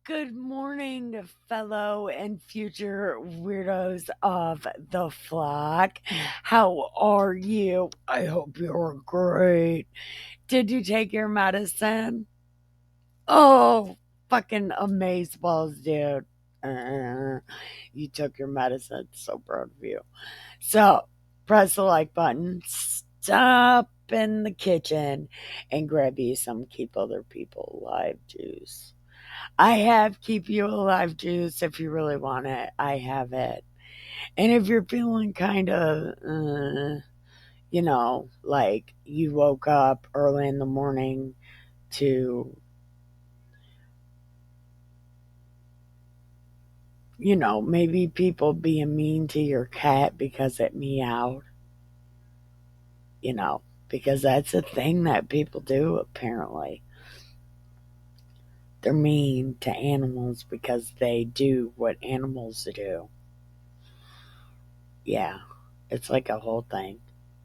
Good morning, fellow and future weirdos of the flock. How are you? I hope you're great. Did you take your medicine? Oh, fucking amazeballs, dude. Uh, you took your medicine. So proud of you. So, press the like button, stop in the kitchen, and grab you some Keep Other People Alive juice. I have Keep You Alive juice if you really want it. I have it. And if you're feeling kind of, like you woke up early in the morning to, maybe people being mean to your cat because it meowed, you know, because that's a thing that people do apparently. They're mean to animals because they do what animals do. Yeah, it's like a whole thing.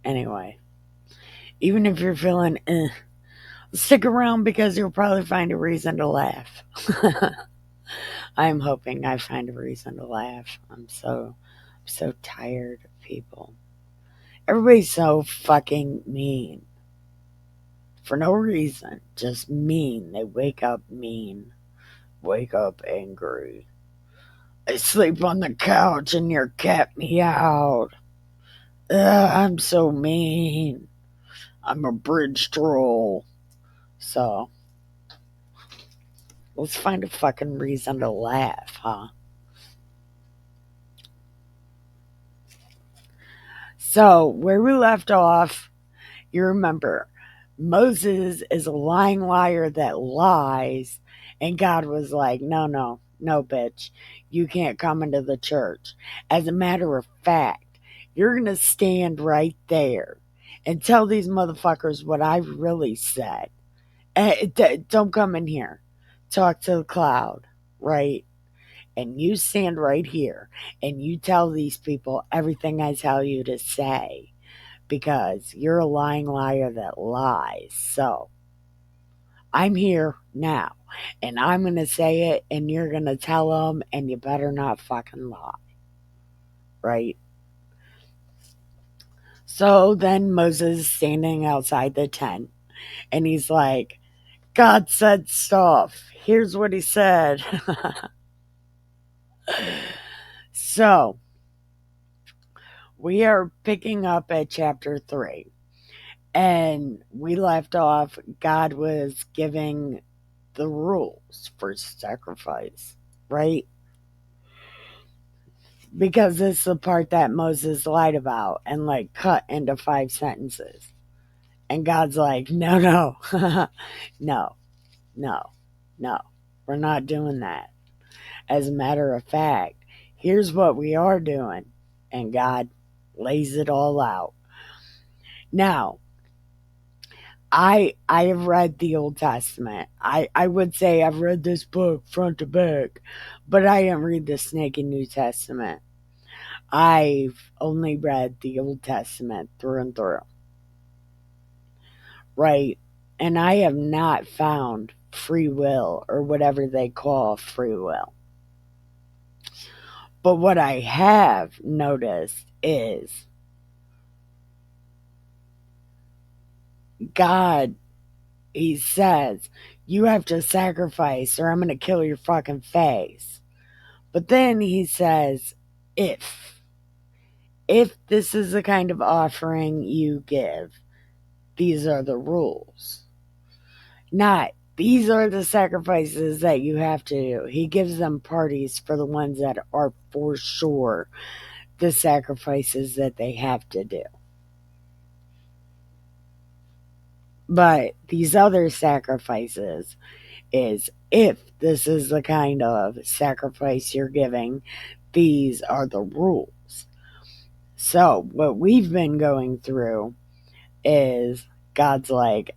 Anyway, even if you're feeling stick around because you'll probably find a reason to laugh. I'm hoping I find a reason to laugh. I'm so tired of people. Everybody's so fucking mean. For no reason. Just mean. They wake up mean. Wake up angry. I sleep on the couch and your cat meowed. I'm so mean. I'm a bridge troll. So, let's find a fucking reason to laugh, huh? So, where we left off, you remember, Moses is a lying liar that lies, and God was like, no, no, no, bitch, you can't come into the church. As a matter of fact, you're going to stand right there and tell these motherfuckers what I really said. Don't come in here. Talk to the cloud, right? And you stand right here and you tell these people everything I tell you to say because you're a lying liar that lies. So I'm here now and I'm going to say it and you're going to tell them and you better not fucking lie. Right? So then Moses is standing outside the tent and he's like, God said stuff. Here's what he said. So we are picking up at chapter 3. And we left off, God was giving the rules for sacrifice, right? Because this is the part that Moses lied about and like cut into 5 sentences. And God's like, no, no, no, no, no, we're not doing that. As a matter of fact, here's what we are doing. And God lays it all out. Now, I have read the Old Testament. I would say I've read this book front to back, but I didn't read the Snake in New Testament. I've only read the Old Testament through and through. Right? And I have not found free will or whatever they call free will. But what I have noticed is God, he says, you have to sacrifice or I'm going to kill your fucking face. But then he says, if this is the kind of offering you give, these are the rules. Not, these are the sacrifices that you have to do. He gives them parties for the ones that are for sure the sacrifices that they have to do. But these other sacrifices is if this is the kind of sacrifice you're giving, these are the rules. So, what we've been going through is God's like,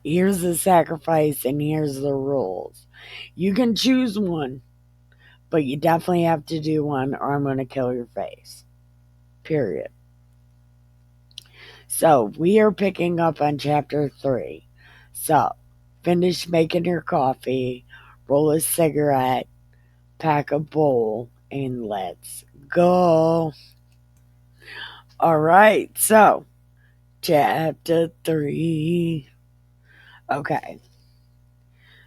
here's the sacrifice and here's the rules. You can choose one, but you definitely have to do one or I'm going to kill your face. Period. So, we are picking up on chapter 3. So, finish making your coffee, roll a cigarette, pack a bowl, and let's go. All right, so chapter 3. Okay,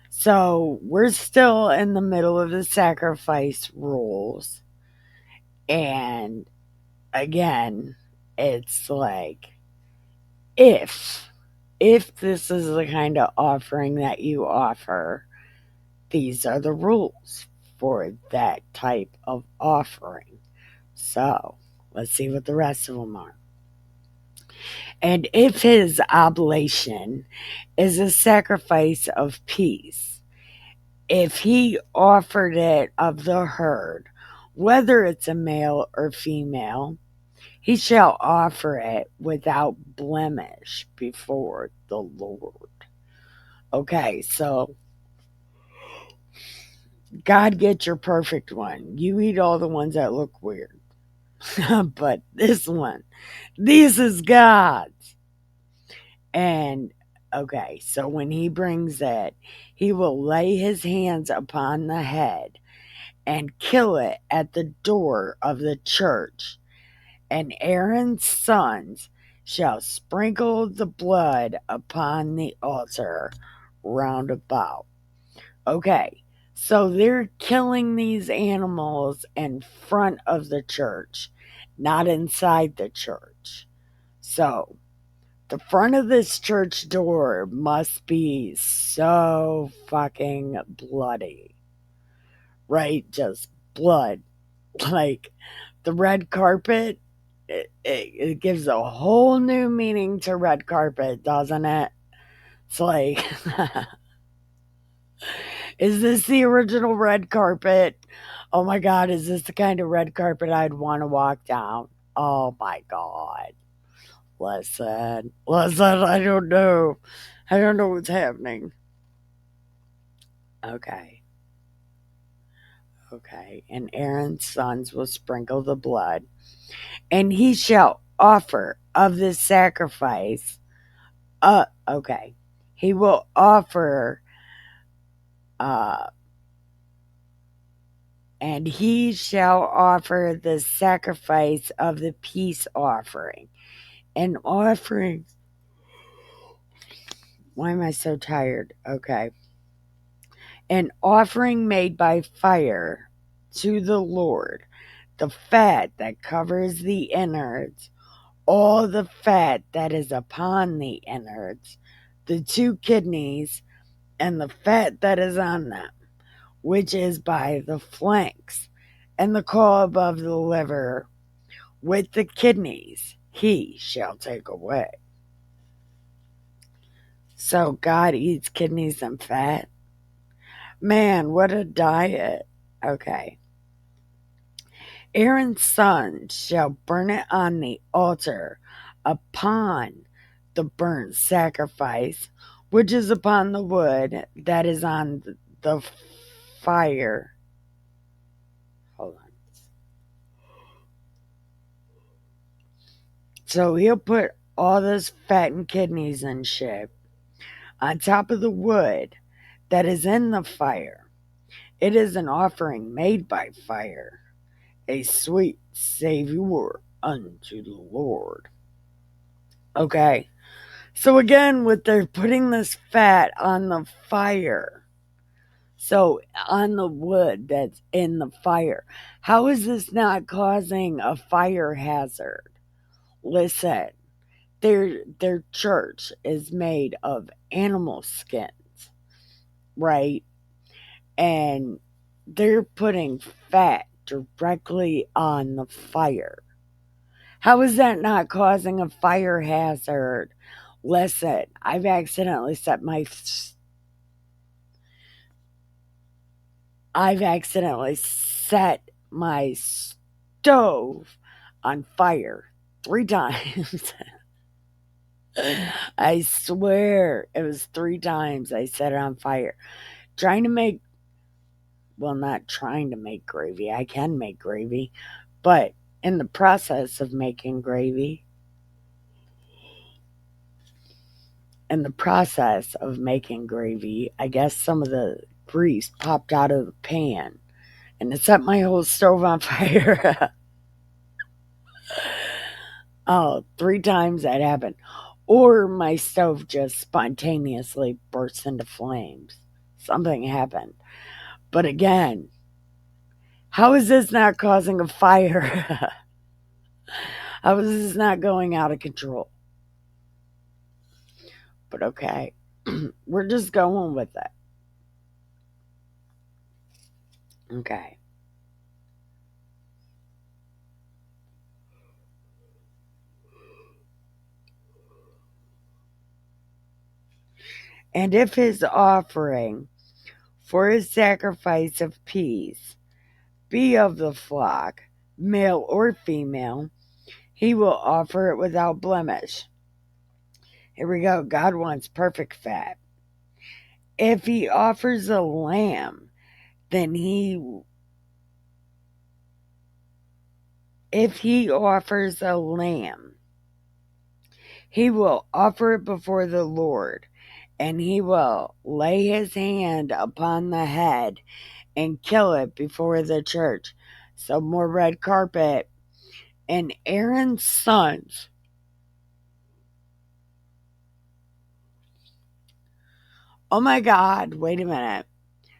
so we're still in the middle of the sacrifice rules. And again, it's like if this is the kind of offering that you offer, these are the rules for that type of offering. So let's see what the rest of them are. And if his oblation is a sacrifice of peace, if he offered it of the herd, whether it's a male or female, he shall offer it without blemish before the Lord. Okay, so God get your perfect one. You eat all the ones that look weird. But this is God's. And okay, so when he brings it, he will lay his hands upon the head and kill it at the door of the church. And Aaron's sons shall sprinkle the blood upon the altar round about. Okay, so they're killing these animals in front of the church, not inside the church. So the front of this church door must be so fucking bloody, right? Just blood. Like the red carpet, it gives a whole new meaning to red carpet, doesn't it? It's like, is this the original red carpet? Oh my God, is this the kind of red carpet I'd want to walk down? Oh my God. Listen, I don't know. I don't know what's happening. Okay, okay. And Aaron's sons will sprinkle the blood, and he shall offer of the sacrifice. Okay. He will offer, uh, and he shall offer the sacrifice of the peace offering. An offering. Why am I so tired? Okay. An offering made by fire to the Lord, the fat that covers the innards, all the fat that is upon the innards, the two kidneys, and the fat that is on them, which is by the flanks, and the caul above the liver, with the kidneys, he shall take away. So God eats kidneys and fat? Man, what a diet. Okay. Aaron's sons shall burn it on the altar upon the burnt sacrifice, which is upon the wood that is on the fire. Hold on. So he'll put all this fat and kidneys and shit on top of the wood that is in the fire. It is an offering made by fire, a sweet savor unto the Lord. Okay. So again, with they're putting this fat on the fire. So on the wood that's in the fire. How is this not causing a fire hazard? Listen, their church is made of animal skins, right? And they're putting fat directly on the fire. How is that not causing a fire hazard? Listen, I've accidentally set my stove on fire 3 times. I swear it was 3 times I set it on fire. Trying to make, well, not trying to make gravy. I can make gravy. But in the process of making gravy, I guess some of the grease popped out of the pan and it set my whole stove on fire. Oh, 3 times that happened. Or my stove just spontaneously burst into flames. Something happened. But again, how is this not causing a fire? How is this not going out of control? But okay, we're just going with it. Okay. And if his offering for his sacrifice of peace be of the flock, male or female, he will offer it without blemish. Here we go. God wants perfect fat. If he offers a lamb, then if he offers a lamb, he will offer it before the Lord, and he will lay his hand upon the head and kill it before the church. So more red carpet. And Aaron's sons, oh my God, wait a minute,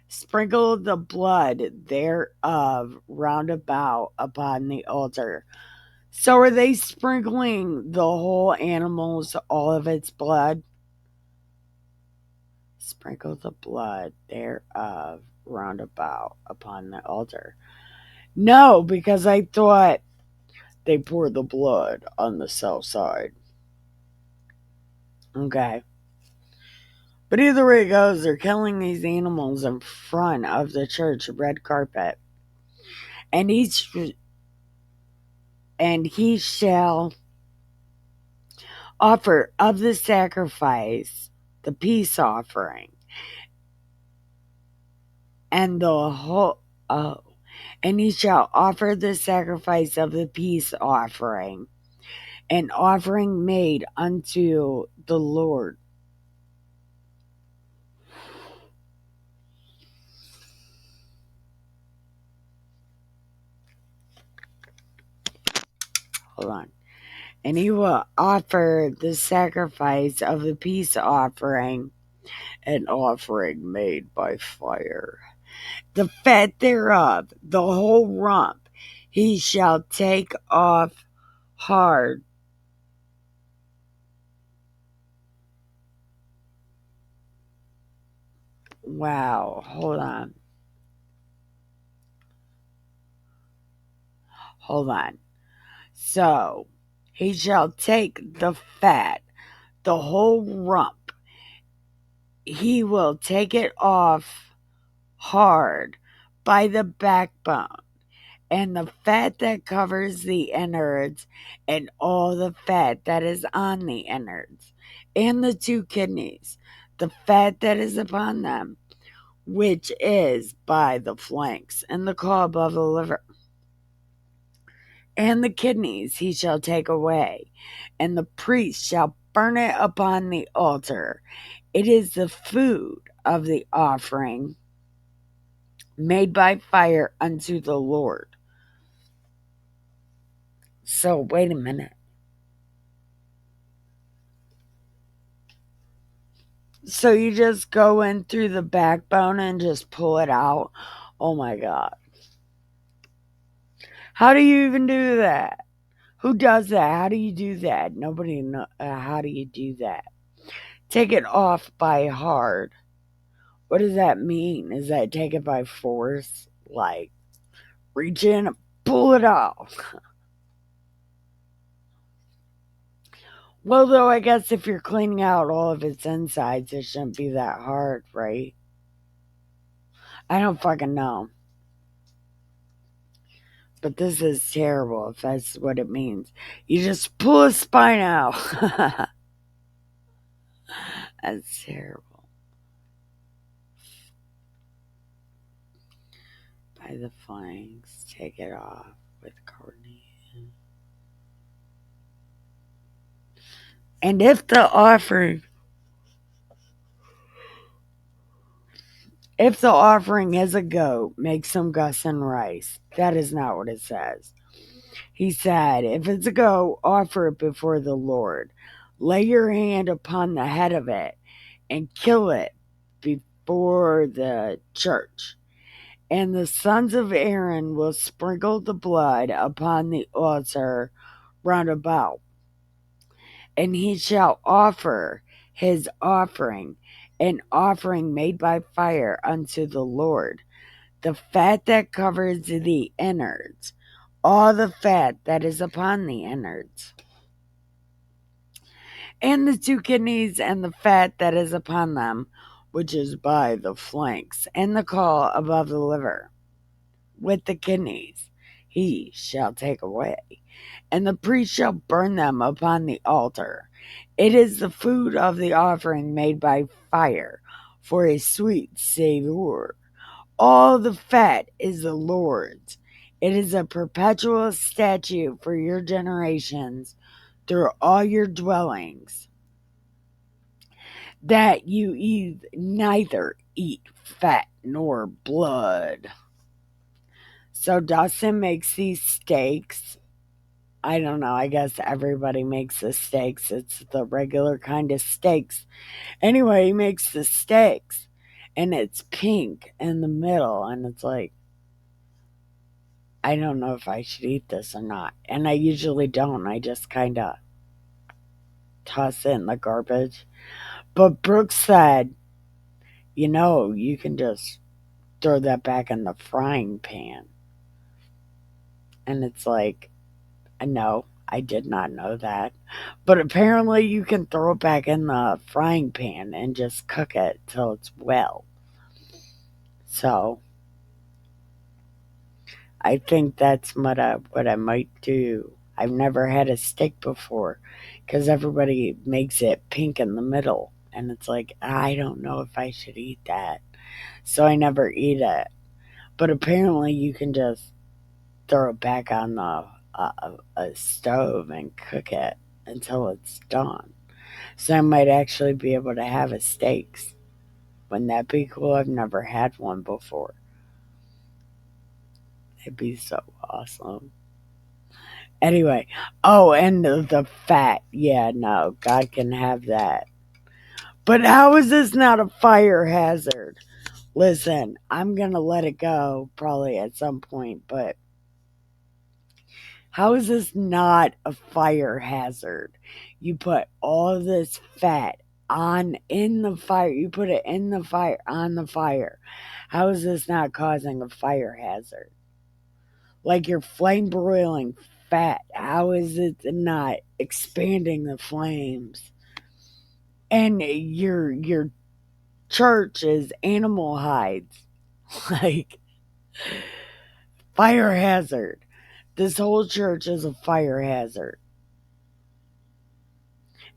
sprinkle the blood thereof round about upon the altar. So are they sprinkling the whole animal's, all of its blood? Sprinkle the blood thereof round about upon the altar. No, because I thought they pour the blood on the south side. Okay. But either way it goes, they're killing these animals in front of the church red carpet. And he shall offer of the sacrifice the peace offering and the whole and he shall offer the sacrifice of the peace offering, an offering made unto the Lord. Hold on. And he will offer the sacrifice of the peace offering, an offering made by fire. The fat thereof, the whole rump, he shall take off hard. Wow, hold on. Hold on. So, he shall take the fat, the whole rump. He will take it off hard by the backbone, and the fat that covers the innards, and all the fat that is on the innards, and the 2 kidneys, the fat that is upon them, which is by the flanks, and the caul above the liver, and the kidneys he shall take away, and the priest shall burn it upon the altar. It is the food of the offering made by fire unto the Lord. So, wait a minute. So, you just go in through the backbone and just pull it out? Oh my God. How do you even do that? Who does that? How do you do that? Nobody know. How do you do that? Take it off by hard. What does that mean? Is that take it by force? Like, reach in and pull it off? Well, though, I guess if you're cleaning out all of its insides, it shouldn't be that hard, right? I don't fucking know. But this is terrible if that's what it means. You just pull a spine out. That's terrible. By the flanks, take it off with coordination. And if the offering If the offering is a goat, make some gus and rice. That is not what it says. He said, if it's a goat, offer it before the Lord. Lay your hand upon the head of it and kill it before the church. And the sons of Aaron will sprinkle the blood upon the altar round about. And he shall offer his offering, an offering made by fire unto the Lord. The fat that covers the innards, all the fat that is upon the innards, and the two kidneys and the fat that is upon them, which is by the flanks, and the caul above the liver, with the kidneys, he shall take away. And the priest shall burn them upon the altar. It is the food of the offering made by fire, for a sweet savour. All the fat is the Lord's. It is a perpetual statute for your generations through all your dwellings, that you neither eat fat nor blood. So Dustin makes these steaks. I don't know. I guess everybody makes the steaks. It's the regular kind of steaks. Anyway, he makes the steaks, and it's pink in the middle, and it's like, I don't know if I should eat this or not. And I usually don't. I just kind of toss it in the garbage. But Brooke said, you can just throw that back in the frying pan. And it's like, no, I did not know that. But apparently you can throw it back in the frying pan and just cook it till it's well. So I think that's what I might do. I've never had a steak before because everybody makes it pink in the middle. And it's like, I don't know if I should eat that. So I never eat it. But apparently you can just throw it back on the a stove and cook it until it's done. So I might actually be able to have a steaks. Wouldn't that be cool? I've never had one before. It'd be so awesome. Anyway, oh, and the fat. Yeah, no, God can have that. But how is this not a fire hazard? Listen, I'm going to let it go probably at some point, but how is this not a fire hazard? You put all this fat on in the fire. You put it in the fire, on the fire. How is this not causing a fire hazard? Like you're flame broiling fat. How is it not expanding the flames? And your church is animal hides. Like fire hazard. This whole church is a fire hazard.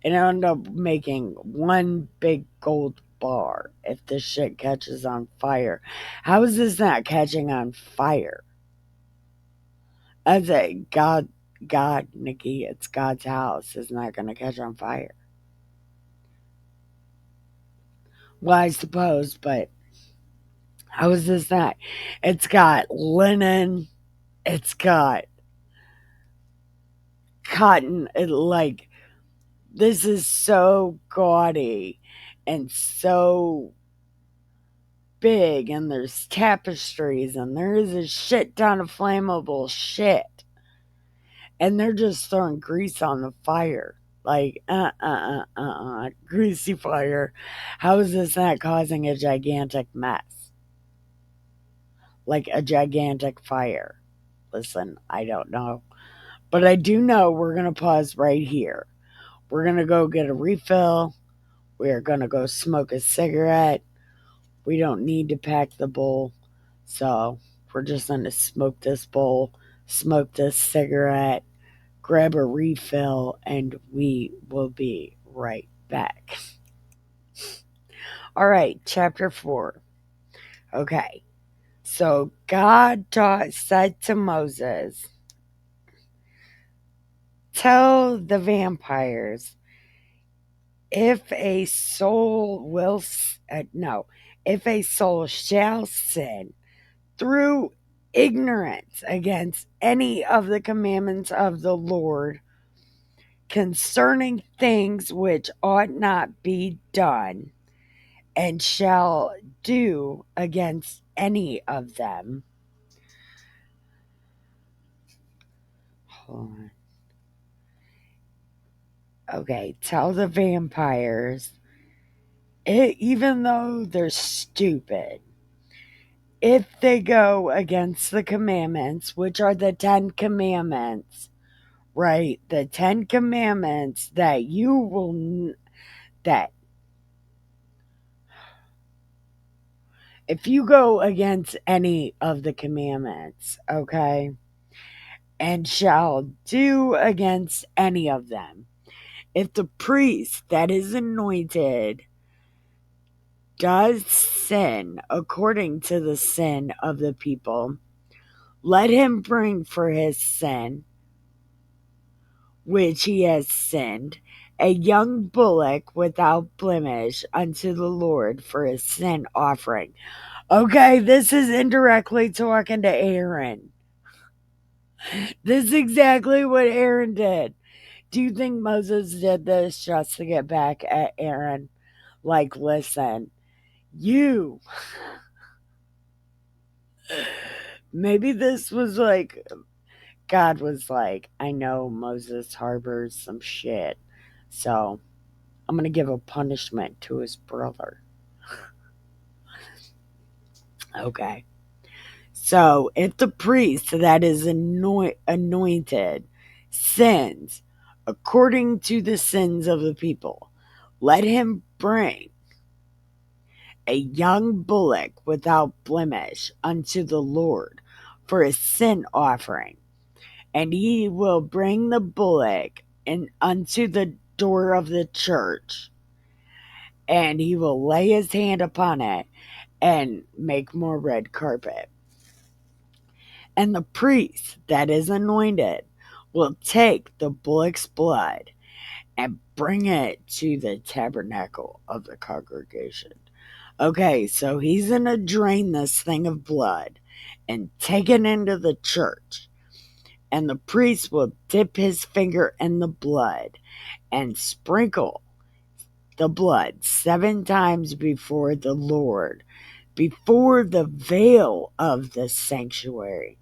And I end up making one big gold bar if this shit catches on fire. How is this not catching on fire? I say, God, Nikki, it's God's house. It's not going to catch on fire. Well, I suppose, but how is this not? It's got linen. It's got cotton. This is so gaudy and so big, and there's tapestries, and there is a shit ton of flammable shit. And they're just throwing grease on the fire. Like, greasy fire. How is this not causing a gigantic mess? Like a gigantic fire. Listen, I don't know. But I do know we're going to pause right here. We're going to go get a refill. We are going to go smoke a cigarette. We don't need to pack the bowl. So we're just going to smoke this bowl, smoke this cigarette, grab a refill, and we will be right back. All right, chapter 4. Okay. So God said to Moses, tell the vampires If a soul no, if a soul shall sin through ignorance against any of the commandments of the Lord concerning things which ought not be done, and shall do against any of them. Hold on. Okay, tell the vampires, even though they're stupid, if they go against the commandments, which are the 10 Commandments, right? The 10 Commandments that you will, that if you go against any of the commandments, okay, and shall do against any of them, if the priest that is anointed does sin according to the sin of the people, let him bring for his sin, which he has sinned, a young bullock without blemish unto the Lord for his sin offering. Okay, this is indirectly talking to Aaron. This is exactly what Aaron did. Do you think Moses did this just to get back at Aaron? Like, listen, you. Maybe this was like, God was like, I know Moses harbors some shit. So I'm going to give a punishment to his brother. Okay. So if the priest that is anointed sins according to the sins of the people, let him bring a young bullock without blemish unto the Lord for a sin offering. And he will bring the bullock unto the door of the church, and he will lay his hand upon it and make more red carpet. And the priest that is anointed will take the bullock's blood and bring it to the tabernacle of the congregation. Okay, so he's going to drain this thing of blood and take it into the church. And the priest will dip his finger in the blood and sprinkle the blood 7 times before the Lord, before the veil of the sanctuary.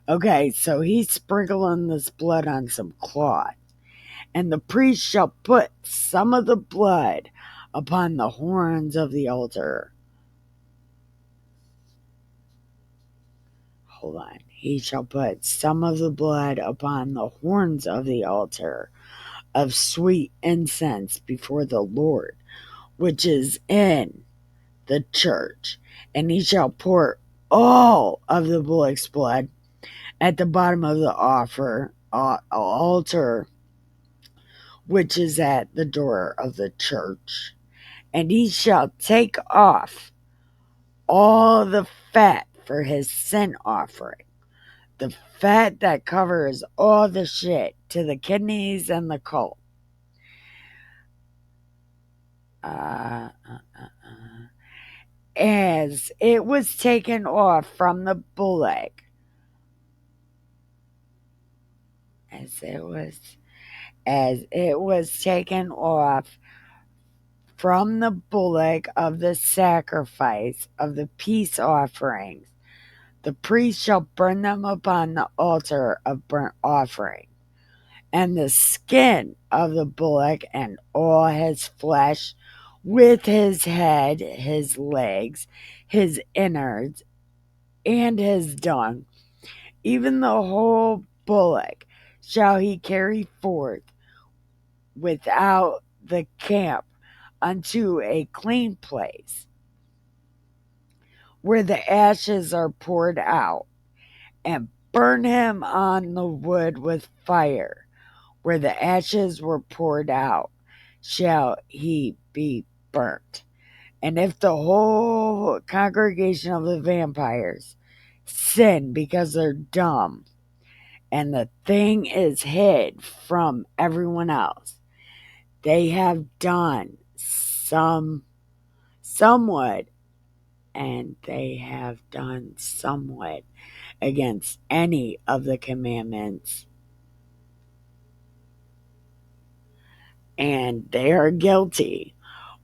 Okay, so he's sprinkling this blood on some cloth. And the priest shall put some of the blood upon the horns of the altar. Hold on. He shall put some of the blood upon the horns of the altar of sweet incense before the Lord, which is in the church. And he shall pour all of the bullock's blood at the bottom of the altar, which is at the door of the church. And he shall take off all the fat for his sin offering, the fat that covers all the shit to the kidneys and the colon. As it was taken off from the bullock, as it was taken off from the bullock of the sacrifice of the peace offerings, the priest shall burn them upon the altar of burnt offering. And the skin of the bullock and all his flesh, with his head, his legs, his innards, and his dung, even the whole bullock, shall he carry forth without the camp unto a clean place, where the ashes are poured out, and burn him on the wood with fire. Where the ashes were poured out, shall he be burnt. And if the whole congregation of the vampires sin because they're dumb, and the thing is hid from everyone else, they have done somewhat, and they have done somewhat against any of the commandments, and they are guilty.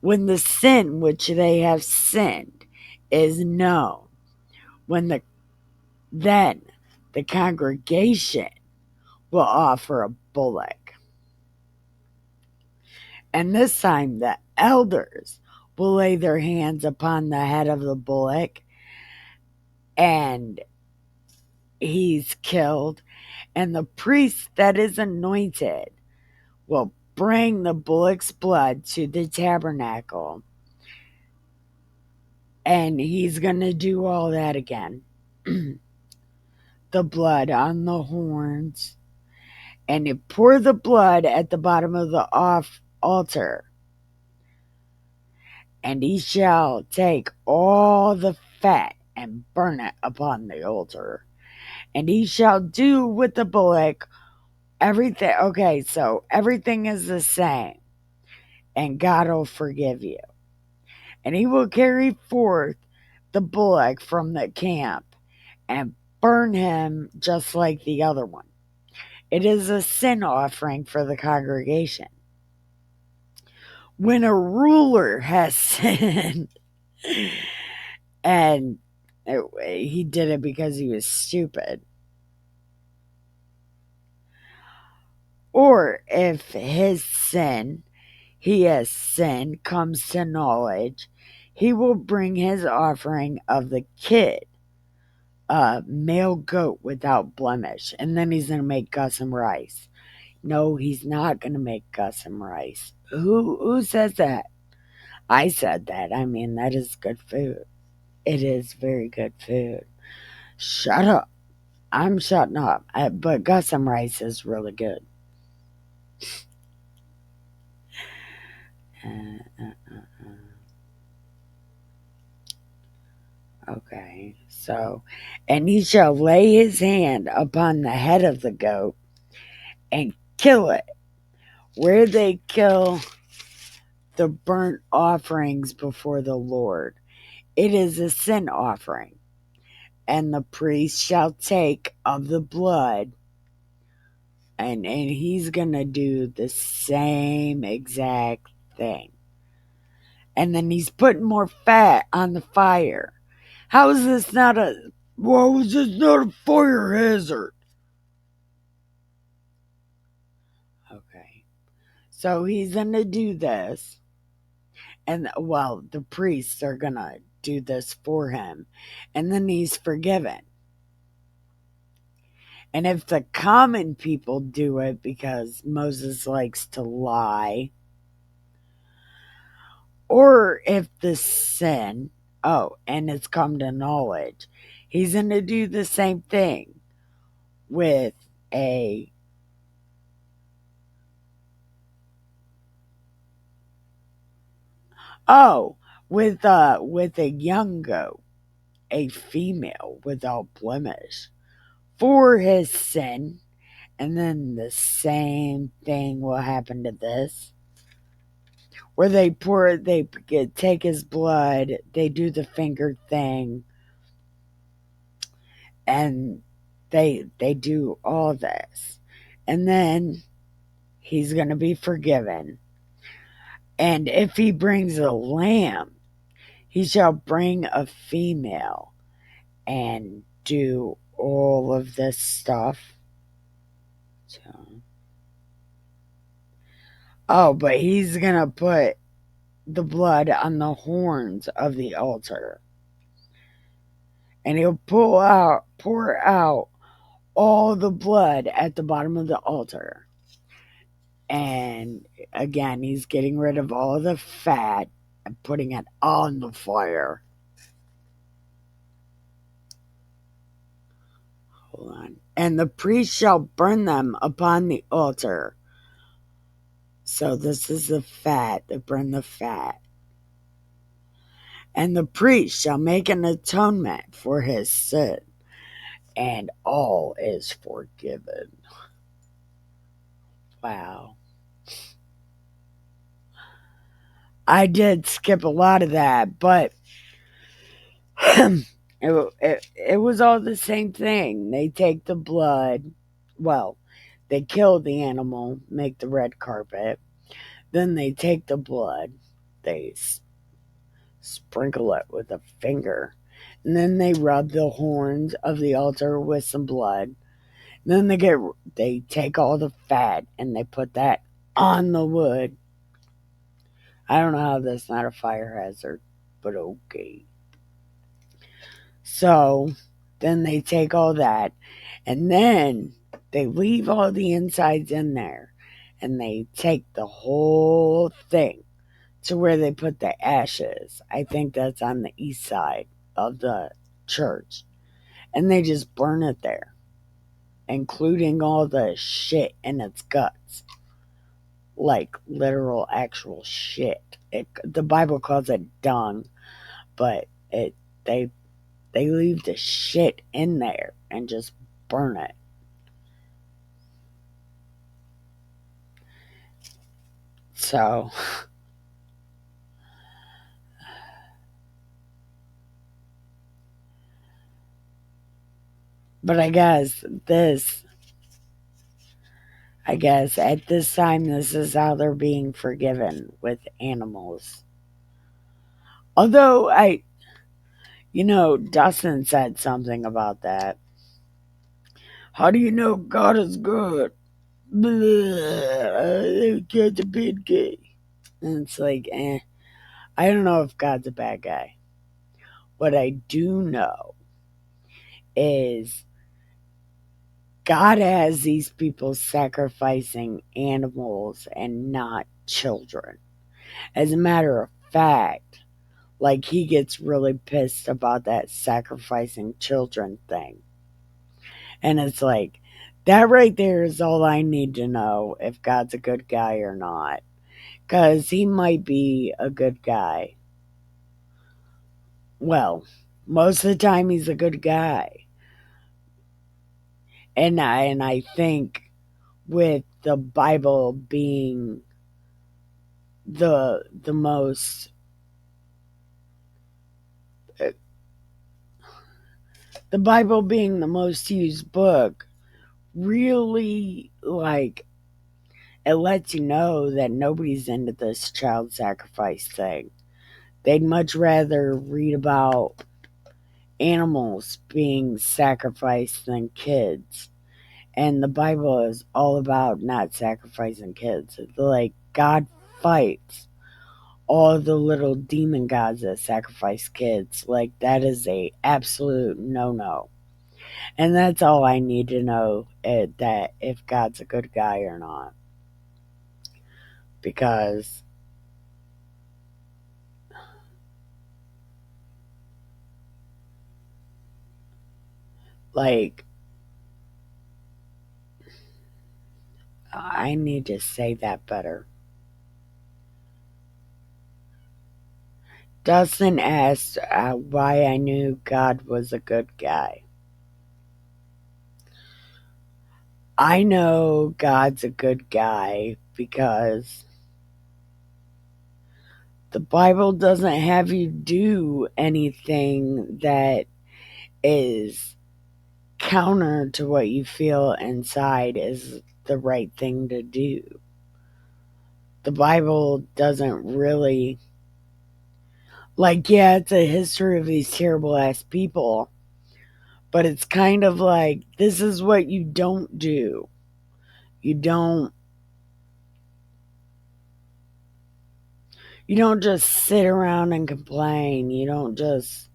When the sin which they have sinned is known, when then the congregation will offer a bullock, and this time the elders will lay their hands upon the head of the bullock, and he's killed, and the priest that is anointed will bring the bullock's blood to the tabernacle, and he's going to do all that again. The blood on the horns, and you pour the blood at the bottom of the altar, and he shall take all the fat and burn it upon the altar. And he shall do with the bullock everything. Okay, so everything is the same, and God will forgive you. And he will carry forth the bullock from the camp and burn him just like the other one. It is a sin offering for the congregation. When a ruler has sinned, and he did it because he was stupid, or if he has sinned, comes to knowledge, he will bring his offering of the kid, a male goat without blemish, and then he's going to make Gus and rice. No, he's not going to make Gus and rice. Who says that? I said that. I mean, that is good food. It is very good food. Shut up. I'm shutting up. But Gus and rice is really good. Okay, so, and he shall lay his hand upon the head of the goat and kill it, where they kill the burnt offerings before the Lord. It is a sin offering, and the priest shall take of the blood, and he's going to do the same exact thing. And then he's putting more fat on the fire. How is this not a fire hazard? Okay. So he's going to do this. And, well, the priests are going to do this for him. And then he's forgiven. And if the common people do it because Moses likes to lie, or if the sin, and it's come to knowledge, he's going to do the same thing with a with a young goat, a female without blemish, for his sin, and then the same thing will happen to this, where take his blood, they do the finger thing, and they do all this, and then he's going to be forgiven. And if he brings a lamb, he shall bring a female and do all of this stuff. So, but he's going to put the blood on the horns of the altar. And he'll pour out all the blood at the bottom of the altar. And again, he's getting rid of all the fat and putting it on the fire. Hold on. And the priest shall burn them upon the altar. So this is the fat, they burn the fat. And the priest shall make an atonement for his sin, and all is forgiven. Wow. I did skip a lot of that, but it was all the same thing. They take the blood, well, they kill the animal, make the red carpet, then they take the blood, they sprinkle it with a finger, and then they rub the horns of the altar with some blood. Then they take all the fat and they put that on the wood. I don't know how that's not a fire hazard, but okay. So then they take all that and then they leave all the insides in there and they take the whole thing to where they put the ashes. I think that's on the east side of the church. And they just burn it there, including all the shit in its guts. Like literal actual shit. The Bible calls it dung, but they they leave the shit in there and just burn it. So, but I guess at this time, this is how they're being forgiven with animals. Although Dustin said something about that. How do you know God is good? God's a bad guy. And it's like, I don't know if God's a bad guy. What I do know is God has these people sacrificing animals and not children. As a matter of fact, like he gets really pissed about that sacrificing children thing. And it's like, that right there is all I need to know if God's a good guy or not. Because he might be a good guy. Well, most of the time he's a good guy. And I think with the Bible being the most the Bible being the most used book, really, like, it lets you know that nobody's into this child sacrifice thing. They'd much rather read about animals being sacrificed than kids. And the Bible is all about not sacrificing kids. It's like God fights all the little demon gods that sacrifice kids. Like, that is a absolute no-no. And that's all I need to know, that if God's a good guy or not. Because, like, I need to say that better. Dustin asked why I knew God was a good guy. I know God's a good guy because the Bible doesn't have you do anything that is counter to what you feel inside is the right thing to do. The Bible doesn't really, like, yeah, it's a history of these terrible ass people, but it's kind of like, this is what you don't do. You don't you don't just sit around and complain. You don't just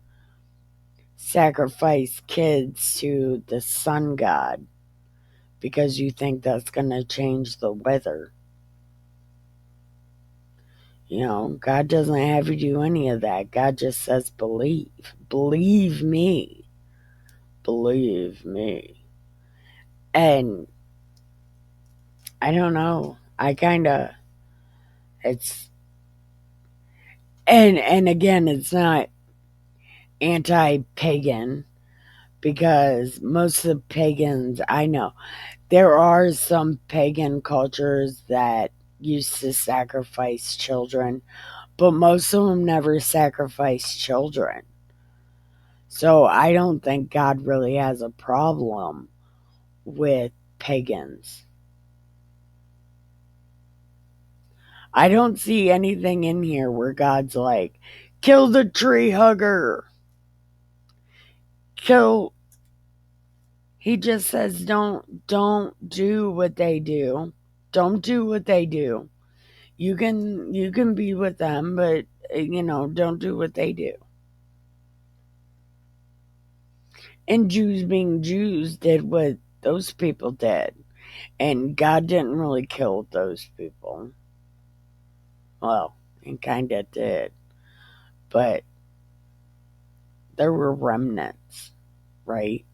sacrifice kids to the sun god because you think that's going to change the weather. God doesn't have you do any of that. God just says believe. Believe me. Believe me. And I don't know. I kind of it's and again, it's not anti-pagan because most of the pagans I know, there are some pagan cultures that used to sacrifice children, but most of them never sacrificed children. So I don't think God really has a problem with pagans. I don't see anything in here where God's like, kill the tree hugger. Kill. He just says don't do what they do. Don't do what they do. You can be with them, but don't do what they do. And Jews being Jews did what those people did. And God didn't really kill those people. Well, he kind of did. But there were remnants, right?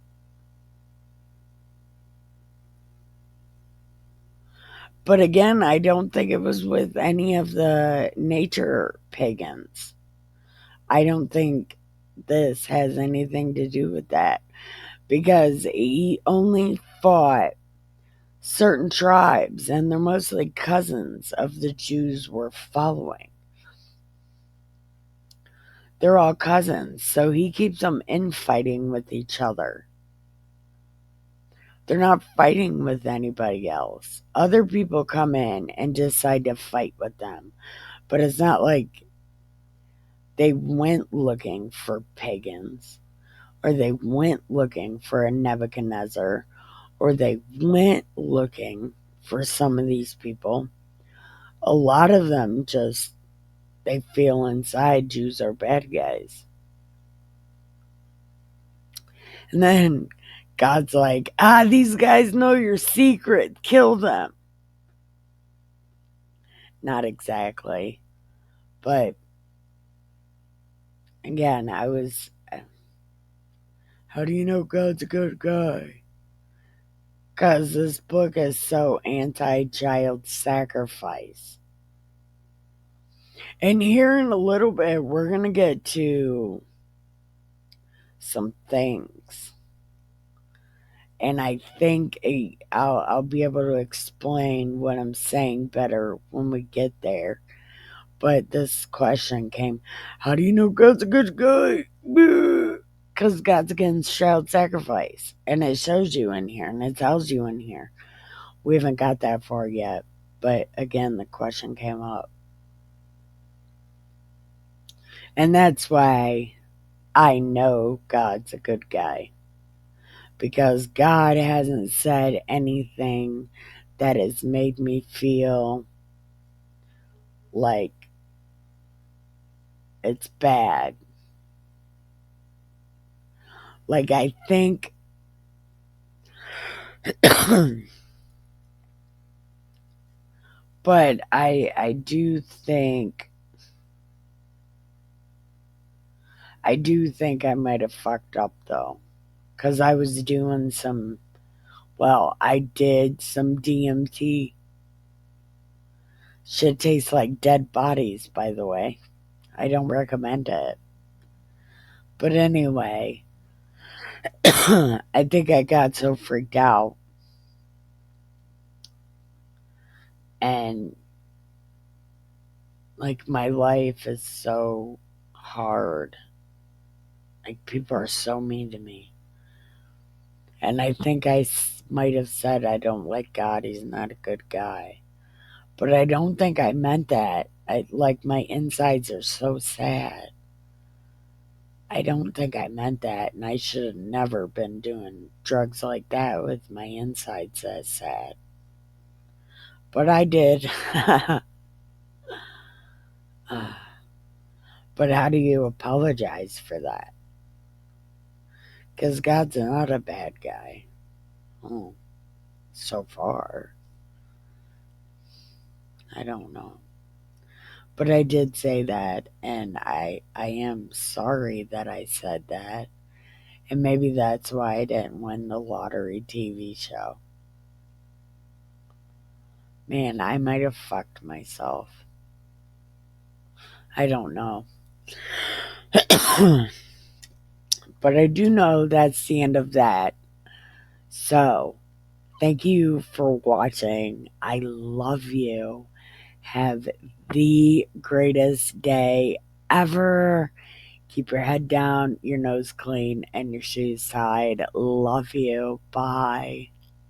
But again, I don't think it was with any of the nature pagans. I don't think this has anything to do with that because he only fought certain tribes, and they're mostly cousins of the Jews were following. They're all cousins, so he keeps them infighting with each other. They're not fighting with anybody else. Other people come in and decide to fight with them, but it's not like they went looking for pagans, or they went looking for a Nebuchadnezzar, or they went looking for some of these people. A lot of them just, they feel inside Jews are bad guys. And then God's like, these guys know your secret, kill them. Not exactly. But again, how do you know God's a good guy? Because this book is so anti child sacrifice. And here in a little bit, we're going to get to some things. And I think I'll be able to explain what I'm saying better when we get there. But this question came, how do you know God's a good guy? Because God's against child sacrifice. And it shows you in here, and it tells you in here. We haven't got that far yet. But again, the question came up. And that's why I know God's a good guy. Because God hasn't said anything that has made me feel like it's bad. Like, I think but I do think I might have fucked up though, because I was doing I did some DMT. Shit tastes like dead bodies, by the way. I don't recommend it. But anyway, I think I got so freaked out, and like my life is so hard. Like people are so mean to me. And I think I might have said I don't like God, he's not a good guy. But I don't think I meant that. Like my insides are so sad. I don't think I meant that, and I should have never been doing drugs like that with my insides that sad. But I did. But how do you apologize for that? Because God's not a bad guy. Oh, so far. I don't know. But I did say that, and I am sorry that I said that. And maybe that's why I didn't win the lottery TV show. Man, I might have fucked myself. I don't know. But I do know that's the end of that. So, thank you for watching. I love you. Have the greatest day ever. Keep your head down, your nose clean, and your shoes tied. Love you. Bye.